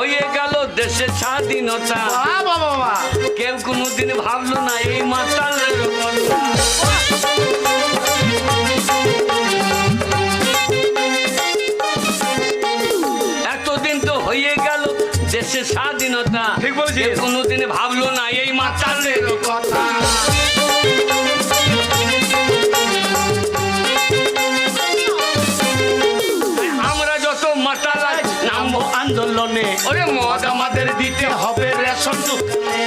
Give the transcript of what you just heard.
হয়ে গেল দেশের স্বাধীনতা, কেউ কোনোদিন ভাবলো না এই মাতালের কথা। এতদিন তো হয়ে গেল দেশের স্বাধীনতা, ঠিক বলেছিস। কেউ কোনোদিন ভাবলো না এই মাতালের কথা। আমরা যত মাতালাই নামবো আন্দোলনে, ওরে মদ আমাদের দিতে হবে রেশন দোকানে।